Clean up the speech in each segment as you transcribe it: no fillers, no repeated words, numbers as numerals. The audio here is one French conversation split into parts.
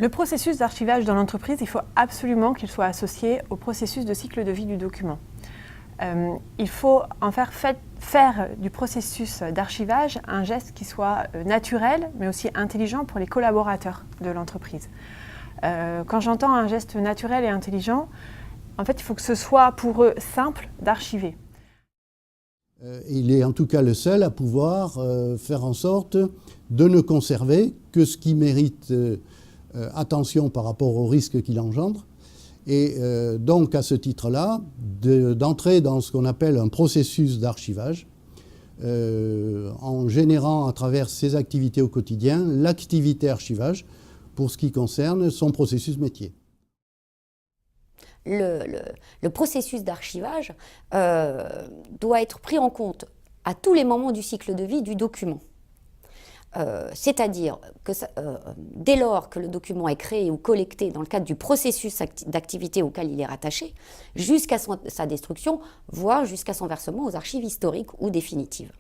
Le processus d'archivage dans l'entreprise, il faut absolument qu'il soit associé au processus de cycle de vie du document. Il faut en faire du processus d'archivage un geste qui soit naturel, mais aussi intelligent pour les collaborateurs de l'entreprise. Quand j'entends un geste naturel et intelligent, en fait, il faut que ce soit pour eux simple d'archiver. Il est en tout cas le seul à pouvoir faire en sorte de ne conserver que ce qui mérite attention par rapport au risque qu'il engendre. Et donc à ce titre-là, d'entrer dans ce qu'on appelle un processus d'archivage, en générant à travers ses activités au quotidien l'activité archivage pour ce qui concerne son processus métier. Le processus d'archivage doit être pris en compte à tous les moments du cycle de vie du document. C'est-à-dire que dès lors que le document est créé ou collecté dans le cadre du processus d'activité auquel il est rattaché, jusqu'à sa destruction, voire jusqu'à son versement aux archives historiques ou définitives.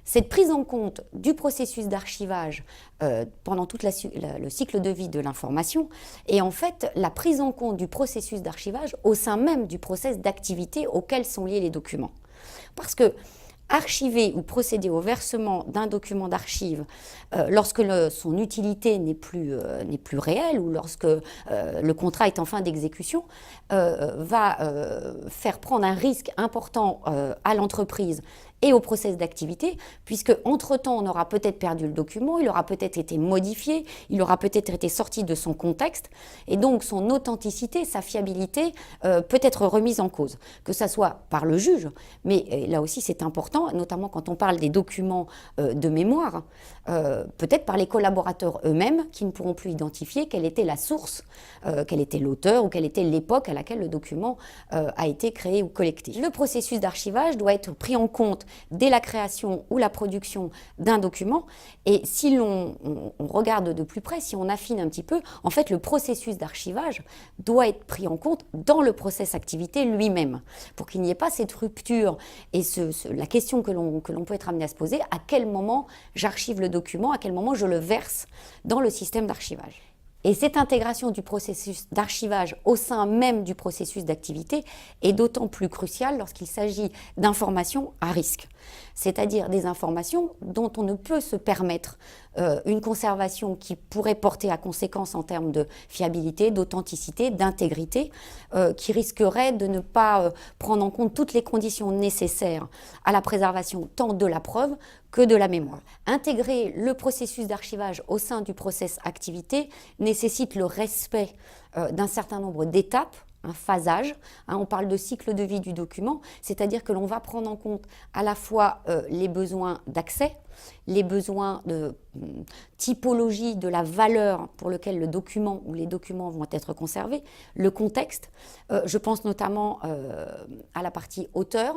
Cette prise en compte du processus d'archivage pendant tout le cycle de vie de l'information est en fait la prise en compte du processus d'archivage au sein même du processus d'activité auquel sont liés les documents. Parce que archiver ou procéder au versement d'un document d'archive lorsque son utilité n'est plus réelle ou lorsque le contrat est en fin d'exécution va faire prendre un risque important à l'entreprise et au process d'activité, puisque entre-temps on aura peut-être perdu le document, il aura peut-être été modifié, il aura peut-être été sorti de son contexte, et donc son authenticité, sa fiabilité peut être remise en cause, que ça soit par le juge, mais là aussi c'est important, notamment quand on parle des documents de mémoire, peut-être par les collaborateurs eux-mêmes qui ne pourront plus identifier quelle était la source, quel était l'auteur ou quelle était l'époque à laquelle le document a été créé ou collecté. Le processus d'archivage doit être pris en compte dès la création ou la production d'un document, et si l'on regarde de plus près, si on affine un petit peu, en fait le processus d'archivage doit être pris en compte dans le process activité lui-même, pour qu'il n'y ait pas cette rupture et la question que l'on peut être amené à se poser, à quel moment j'archive le document, à quel moment je le verse dans le système d'archivage. Et cette intégration du processus d'archivage au sein même du processus d'activité est d'autant plus cruciale lorsqu'il s'agit d'informations à risque, c'est-à-dire des informations dont on ne peut se permettre une conservation qui pourrait porter à conséquence en termes de fiabilité, d'authenticité, d'intégrité, qui risquerait de ne pas prendre en compte toutes les conditions nécessaires à la préservation tant de la preuve que de la mémoire. Intégrer le processus d'archivage au sein du process activité nécessite le respect d'un certain nombre d'étapes, un phasage, on parle de cycle de vie du document, c'est-à-dire que l'on va prendre en compte à la fois les besoins d'accès, les besoins de typologie de la valeur pour laquelle le document ou les documents vont être conservés, le contexte, je pense notamment à la partie auteur.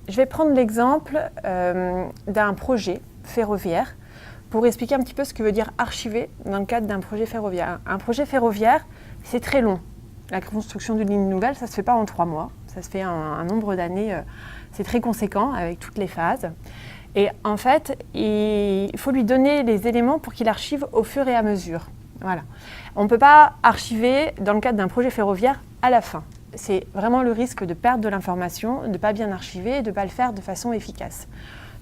Je vais prendre l'exemple d'un projet ferroviaire pour expliquer un petit peu ce que veut dire archiver dans le cadre d'un projet ferroviaire. Un projet ferroviaire, c'est très long. La construction d'une ligne nouvelle, ça ne se fait pas en 3 mois. Ça se fait un nombre d'années, c'est très conséquent avec toutes les phases. Et en fait, il faut lui donner les éléments pour qu'il archive au fur et à mesure. Voilà. On ne peut pas archiver dans le cadre d'un projet ferroviaire à la fin. C'est vraiment le risque de perdre de l'information, de ne pas bien archiver et de ne pas le faire de façon efficace.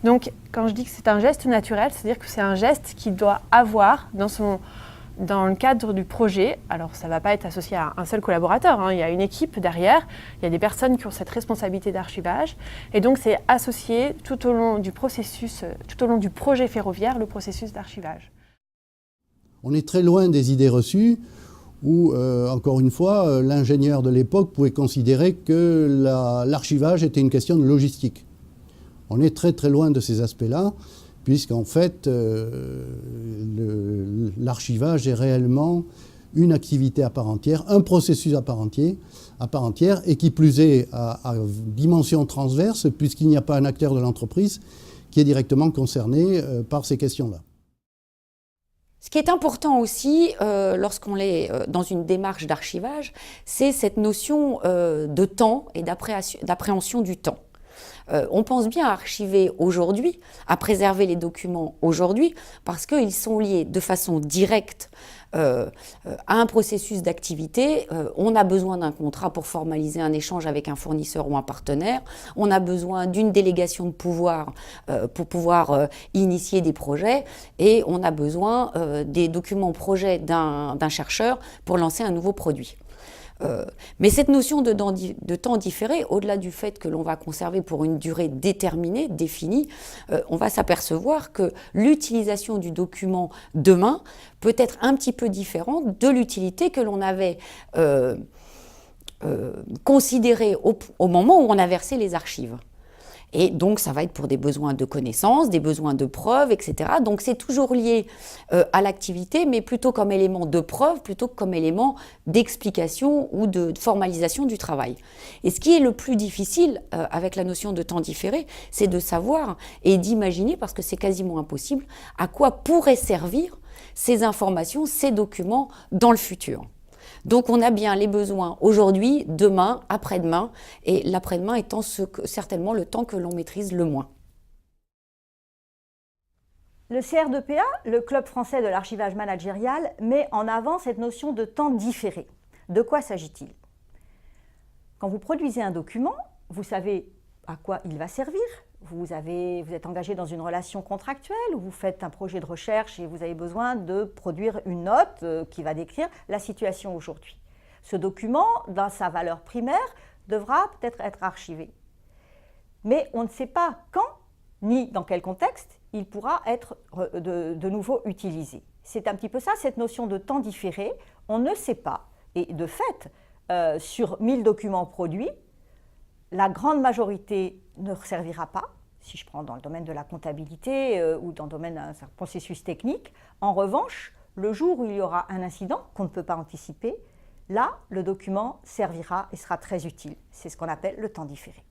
Donc, quand je dis que c'est un geste naturel, c'est-à-dire que c'est un geste qu'il doit avoir dans le cadre du projet. Alors, ça ne va pas être associé à un seul collaborateur, il y a une équipe derrière, il y a des personnes qui ont cette responsabilité d'archivage, et donc c'est associé tout au long du processus, tout au long du projet ferroviaire, le processus d'archivage. On est très loin des idées reçues où, encore une fois, l'ingénieur de l'époque pouvait considérer que l'archivage était une question de logistique. On est très très loin de ces aspects-là, puisqu'en fait, l'archivage est réellement une activité à part entière, un processus à part entière, et qui plus est à dimension transverse, puisqu'il n'y a pas un acteur de l'entreprise qui est directement concerné par ces questions-là. Ce qui est important aussi, lorsqu'on est dans une démarche d'archivage, c'est cette notion de temps et d'appréhension du temps. On pense bien à archiver aujourd'hui, à préserver les documents aujourd'hui, parce qu'ils sont liés de façon directe à un processus d'activité. On a besoin d'un contrat pour formaliser un échange avec un fournisseur ou un partenaire. On a besoin d'une délégation de pouvoir pour pouvoir initier des projets. Et on a besoin des documents projets d'un chercheur pour lancer un nouveau produit. Mais cette notion de temps différé, au-delà du fait que l'on va conserver pour une durée déterminée, définie, on va s'apercevoir que l'utilisation du document demain peut être un petit peu différente de l'utilité que l'on avait considérée au moment où on a versé les archives. Et donc, ça va être pour des besoins de connaissances, des besoins de preuves, etc. Donc, c'est toujours lié à l'activité, mais plutôt comme élément de preuve, plutôt que comme élément d'explication ou de formalisation du travail. Et ce qui est le plus difficile avec la notion de temps différé, c'est de savoir et d'imaginer, parce que c'est quasiment impossible, à quoi pourraient servir ces informations, ces documents dans le futur. Donc on a bien les besoins aujourd'hui, demain, après-demain, et l'après-demain étant certainement le temps que l'on maîtrise le moins. Le CR2PA, le Club français de l'archivage managérial, met en avant cette notion de temps différé. De quoi s'agit-il? Quand vous produisez un document, vous savez à quoi il va servir. Vous êtes engagé dans une relation contractuelle ou vous faites un projet de recherche et vous avez besoin de produire une note qui va décrire la situation aujourd'hui. Ce document, dans sa valeur primaire, devra peut-être être archivé. Mais on ne sait pas quand ni dans quel contexte il pourra être de nouveau utilisé. C'est un petit peu ça, cette notion de temps différé. On ne sait pas. Et de fait, sur 1000 documents produits, la grande majorité ne servira pas, si je prends dans le domaine de la comptabilité ou dans le domaine d'un processus technique. En revanche, le jour où il y aura un incident qu'on ne peut pas anticiper, là, le document servira et sera très utile. C'est ce qu'on appelle le temps différé.